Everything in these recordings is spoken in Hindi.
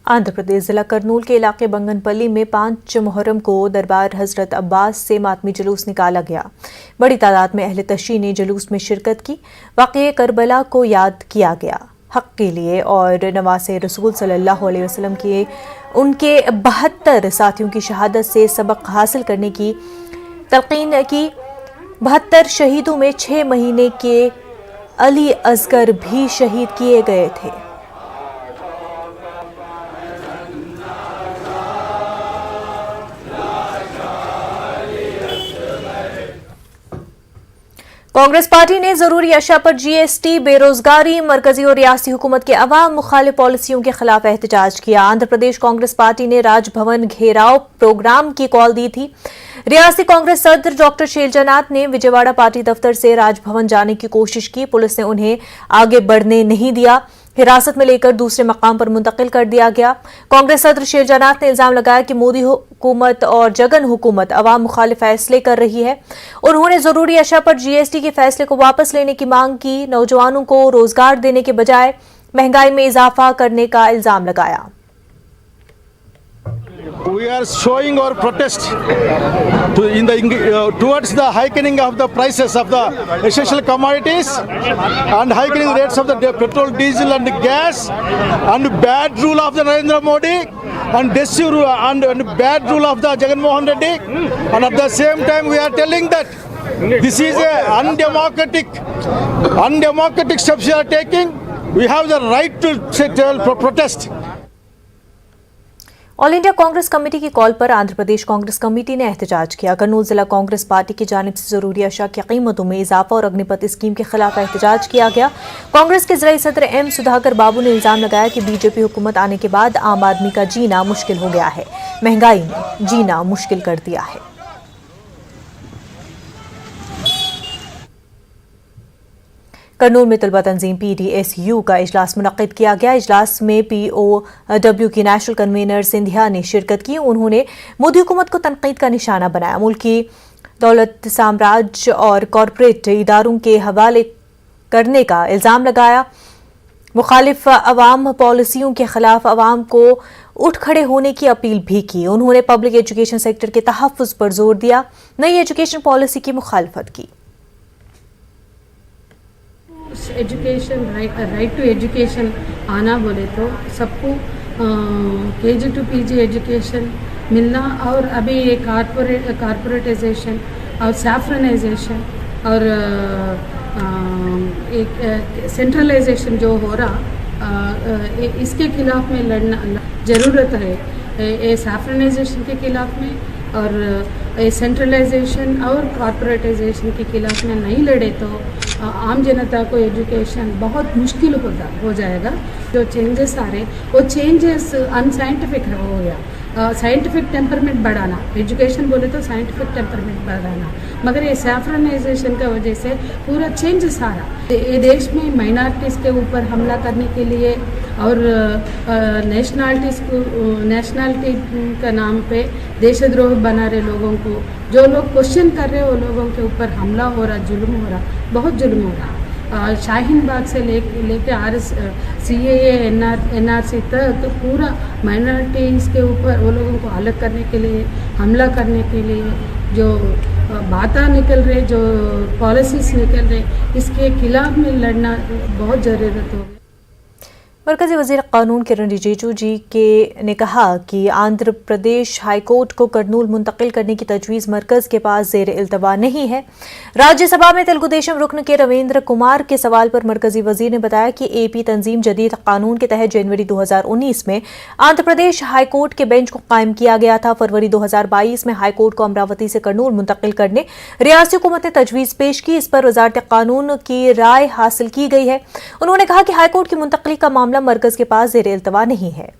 आंध्र प्रदेश जिला करनूल के इलाके बंगनपल्ली में 5 मुहर्रम को दरबार हजरत अब्बास से मातमी जुलूस निकाला गया। बड़ी तादाद में अहले तशरीह ने जुलूस में शिरकत की। वाक़ये करबला को याद किया गया। हक के लिए और नवासे रसूल सल्लल्लाहु अलैहि वसल्लम के उनके 72 साथियों की शहादत से सबक हासिल करने की तलकीन की। 72 शहीदों में 6 महीने के अली असगर भी शहीद किए गए थे। कांग्रेस पार्टी ने जरूरी अशिया पर जीएसटी, बेरोजगारी, मरकजी और रियासती हुकूमत के अवाम मुखालिफ पॉलिसियों के खिलाफ एहतजाज किया। आंध्र प्रदेश कांग्रेस पार्टी ने राजभवन घेराव प्रोग्राम की कॉल दी थी। रियासती कांग्रेस सदर डॉक्टर शैलजानाथ ने विजयवाड़ा पार्टी दफ्तर से राजभवन जाने की कोशिश की। पुलिस ने उन्हें आगे बढ़ने नहीं दिया। हिरासत में लेकर दूसरे मकाम पर मुंतकिल कर दिया गया। कांग्रेस सदर शैलजानाथ ने इल्जाम लगाया कि मोदी हुकूमत और जगन हुकूमत अवाम मुखालिफ फैसले कर रही है। उन्होंने जरूरी अशिया पर जीएसटी के फैसले को वापस लेने की मांग की। नौजवानों को रोजगार देने के बजाय महंगाई में इजाफा करने का इल्जाम लगाया। We are showing our protest towards the heightening of the prices of the essential commodities and heightening rates of the petrol, diesel and gas, and bad rule of the Narendra Modi and bad rule of the Jagan Mohan Reddy, and at the same time we are telling that this is a undemocratic steps we are taking. We have the right to protest. All India Congress committee की कॉल पर आंध्र प्रदेश कांग्रेस कमेटी ने एहतजाज किया। करनूल जिला कांग्रेस पार्टी की जानिब से जरूरी अशिया की कीमतों में इजाफा और अग्निपथ स्कीम के खिलाफ एहतजाज किया गया। कांग्रेस के जिला सदर एम सुधाकर बाबू ने इल्जाम लगाया कि बीजेपी हुकूमत आने के बाद आम आदमी का जीना मुश्किल हो गया है। महंगाई ने जीना मुश्किल कर दिया है। करनूल में तलबा तंजीम PDSU का इजलास मुनक्किद किया गया। इजलास में POW की नेशनल कन्वीनर सिंधिया ने शिरकत की। उन्होंने मोदी हुकूमत को तनकीद का निशाना बनाया। मुल्क की दौलत साम्राज्य और कॉरपोरेट इदारों के हवाले करने का इल्जाम लगाया। मुखालिफ अवाम पॉलिसियों के खिलाफ अवाम को उठ खड़े होने की अपील भी की। उन्होंने पब्लिक एजुकेशन सेक्टर के तहफ़्फ़ुज़ पर जोर दिया। नई एजुकेशन पॉलिसी की मुखालफत की। एजुकेशन राइट टू एजुकेशन आना बोले तो सबको KG to PG एजुकेशन मिलना, और अभी ये कारपोरेटाइजेशन और सैफ्रनाइजेशन और एक सेंट्रलाइजेशन जो हो रहा, इसके खिलाफ में लड़ना ज़रूरत है। ये सैफ्रनाइजेशन के खिलाफ में और सेंट्रलाइजेशन और कॉर्पोरेटाइजेशन के खिलाफ में नहीं लड़े तो आम जनता को एजुकेशन बहुत मुश्किल हो जाएगा। जो चेंजेस आ रहे वो चेंजेस अनसाइंटिफिक हो गया। साइंटिफिक टेम्परमेंट बढ़ाना, एजुकेशन बोले तो साइंटिफिक टेम्परमेंट बढ़ाना, मगर ये सैफ्रनाइजेशन का वजह से पूरा चेंजेस आ रहा। ये देश में माइनॉरिटीज़ के ऊपर हमला करने के लिए और नेशनलिटी का नाम पे देशद्रोह बना रहे लोगों को, जो लोग क्वेश्चन कर रहे हैं वो लोगों के ऊपर हमला हो रहा, जुल्म हो रहा, बहुत जुल्म हो रहा। शाहीन बाग से लेके CAA NRC तक तो पूरा माइनॉरिटीज़ के ऊपर वो लोगों को अलग करने के लिए, हमला करने के लिए जो बातें निकल रहे, जो पॉलिसीज़ निकल रहे, इसके खिलाफ में लड़ना बहुत ज़रूरत हो। मरकजी वज़ीर कानून किरण रिजिजू जी ने कहा कि आंध्र प्रदेश हाईकोर्ट को करनूल मुंतकिल करने की तजवीज़ मरकज़ के पास ज़ेर इल्तवा नहीं है। राज्यसभा में तेलुगु देशम रुकन के रविंद्र कुमार के सवाल पर मरकजी वज़ीर ने बताया कि AP तंजीम जदीद कानून के तहत जनवरी 2019 में आंध्र प्रदेश हाईकोर्ट के बेंच को कायम किया गया था। फरवरी 2022 में हाईकोर्ट को अमरावती से करनूल मुंतकिल करने रियासती हुकूमत ने तजवीज़ पेश की। इस पर वज़ारत कानून की राय हासिल की गई है। उन्होंने कहा कि हाईकोर्ट की मुंतकिली का मामला मरकज के पास ज़ेर इल्तवा नहीं है।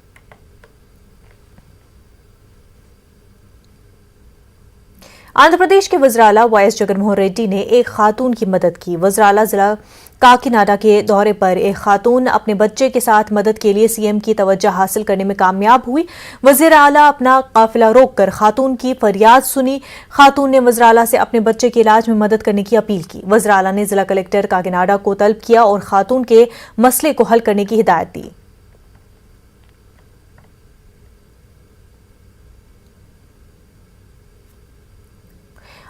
आंध्र प्रदेश के वज़ीर-ए-आला YS जगनमोहन रेड्डी ने एक खातून की मदद की। वज़ीर-ए-आला जिला काकीनाडा के दौरे पर एक खातून अपने बच्चे के साथ मदद के लिए CM की तवज्जो हासिल करने में कामयाब हुई। वज़ीर-ए-आला अपना काफिला रोककर खातून की फरियाद सुनी। खातून ने वज़ीर-ए-आला से अपने बच्चे के इलाज में मदद करने की अपील की। वज़ीर-ए-आला ने जिला कलेक्टर काकीनाडा को तलब किया और खातून के मसले को हल करने की हिदायत दी।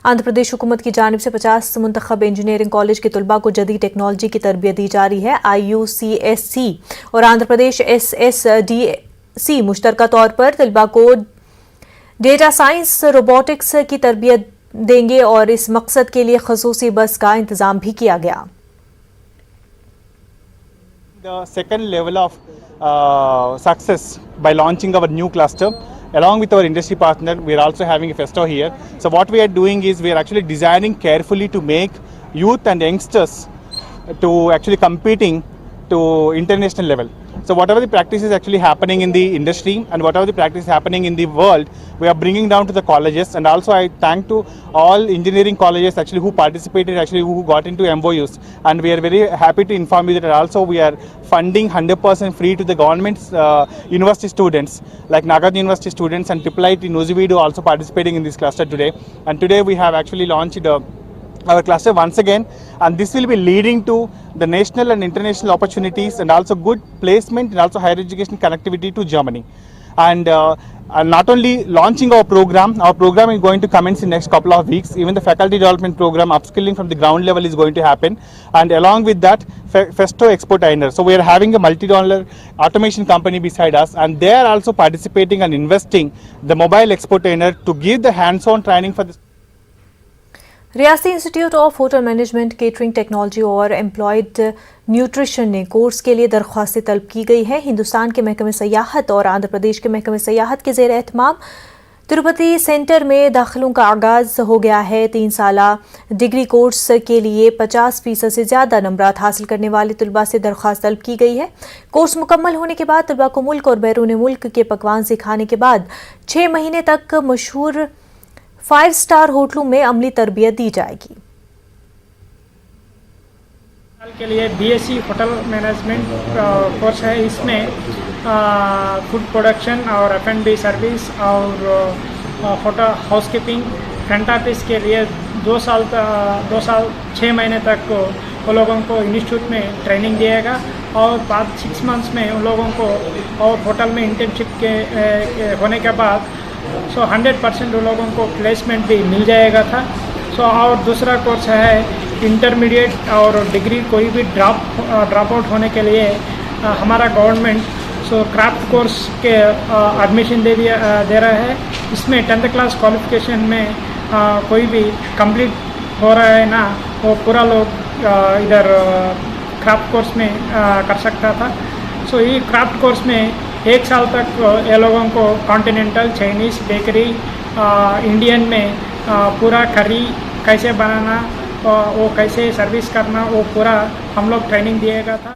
आंध्र प्रदेश हुकूमत की जानिब से 50 मुंतखब इंजीनियरिंग कॉलेज के तलबा को जदीद टेक्नोलॉजी की तरबियत दी जा रही है। IUCSC और आंध्र प्रदेश SSDC मुश्तरका तौर पर तलबा को डेटा साइंस, रोबोटिक्स की तरबियत देंगे और इस मकसद के लिए खसूसी बस का इंतजाम भी किया गया। The second level of success by launching our new cluster along with our industry partner. We are also having a festo here. So what we are doing is we are actually designing carefully to make youth and youngsters to actually competing to international level. So whatever the practice is actually happening in the industry and whatever the practice is happening in the world, we are bringing down to the colleges. And also I thank to all engineering colleges actually who participated, actually who got into MOUs. And we are very happy to inform you that also we are funding 100% free to the government's university students like Nagarjuna University students, and IIIT Nuziveedu also participating in this cluster today. And today we have actually launched our cluster once again, and this will be leading to the national and international opportunities and also good placement and also higher education connectivity to Germany. And not only launching our program is going to commence in next couple of weeks. Even the faculty development program, upskilling from the ground level is going to happen, and along with that Festo Exportiner. So we are having a multi-dollar automation company beside us, and they are also participating and investing the mobile Exportiner to give the hands-on training for this. रियासती institute of hotel management, catering technology और एम्प्लॉयड न्यूट्रिशन ने कोर्स के लिए दरख्वास्तें तलब की गई है। हिंदुस्तान के महकमे सयाहत और आंध्र प्रदेश के महकमे सयाहत के ज़ेर एहतमाम तिरुपति सेंटर में दाखिलों का आगाज़ हो गया है। 3 साला डिग्री कोर्स के लिए 50% से ज़्यादा नंबरात हासिल करने वाले तलबा से दरख्वास्त तलब की गई है। कोर्स मुकम्मल होने के बाद तलबा को मुल्क और बैरून मुल्क के पकवान सिखाने के बाद 6 महीने तक मशहूर 5 स्टार होटलों में अमली तरबियत दी जाएगी। के लिए BSc होटल मैनेजमेंट कोर्स है। इसमें फूड प्रोडक्शन और F&B सर्विस और होटल हाउसकीपिंग, फ्रंट ऑफिस के लिए 2 साल 6 महीने तक वो लोगों को इंस्टीट्यूट में ट्रेनिंग दिएगा, और बाद 6 मंथ्स में उन लोगों को और होटल में इंटर्नशिप के होने के बाद 100% उन लोगों को प्लेसमेंट भी मिल जाएगा था। और दूसरा कोर्स है इंटरमीडिएट और डिग्री कोई भी ड्रॉप आउट होने के लिए हमारा गवर्नमेंट क्राफ्ट कोर्स के एडमिशन दे रहा है। इसमें 10th क्लास क्वालिफिकेशन में कोई भी कंप्लीट हो रहा है ना, वो पूरा लोग इधर क्राफ्ट कोर्स में कर सकता था। ये क्राफ्ट कोर्स में 1 साल तक ये लोगों को कॉन्टिनेंटल, चाइनीज़, बेकरी, इंडियन में पूरा करी कैसे बनाना, वो कैसे सर्विस करना, वो पूरा हम लोग ट्रेनिंग दिएगा था।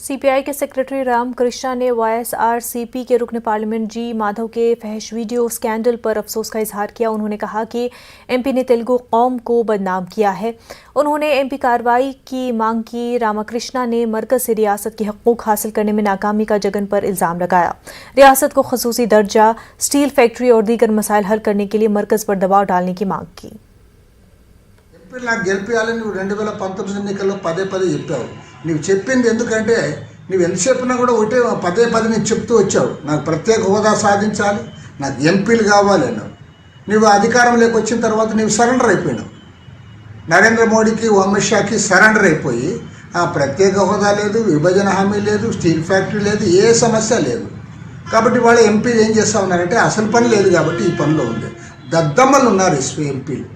CPI के सेक्रेटरी रामकृष्णा ने YSRCP के रुकन पार्लियामेंट G माधव के फहश वीडियो स्कैंडल पर अफसोस का इजहार किया। उन्होंने कहा कि MP ने तेलुगु कौम को बदनाम किया है। उन्होंने MP कार्रवाई की मांग की। रामकृष्णा ने मरकज से रियासत के हकूक हासिल करने में नाकामी का जगन पर इल्ज़ाम लगाया। रियासत को खसूसी दर्जा, स्टील फैक्ट्री और दीगर मसाइल हल करने के लिए मरकज पर दबाव डालने की मांग की। నాకు గెలిపియాలని నువ్వు 2019 ఎన్నికల్లో పదే చెప్పావు. నువ్వు చెప్పింది ఎందుకంటే నువ్వు ఎంత చెప్పినా కూడా ఒకటే పదే నీకు చెప్తూ వచ్చావు, నాకు ప్రత్యేక హోదా సాధించాలి, నాకు ఎంపీలు కావాలి అన్నావు. నువ్వు అధికారంలోకి వచ్చిన తర్వాత నువ్వు సరెండర్ అయిపోయినావు. నరేంద్ర మోడీకి, అమిత్ షాకి సరెండర్ అయిపోయి ప్రత్యేక హోదా లేదు, విభజన హామీ లేదు, స్టీల్ ఫ్యాక్టరీ లేదు, ఏ సమస్య లేదు. కాబట్టి వాళ్ళ ఎంపీలు ఏం చేస్తూ ఉన్నారంటే అసలు పని లేదు కాబట్టి ఈ పనిలో ఉంది. దద్దమ్మలు ఉన్నారు ఎంపీలు.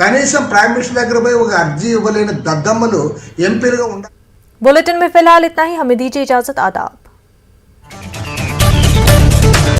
కనీసం ప్రైమ్ మినిస్టర్ దగ్గర పోయి ఒక అర్జీ ఇవ్వలేని దద్దమ్మలు ఎంపీలుగా ఉండాలి। बुलेटिन में फिलहाल इतना ही, हमें दीजिए इजाजत। आदाब।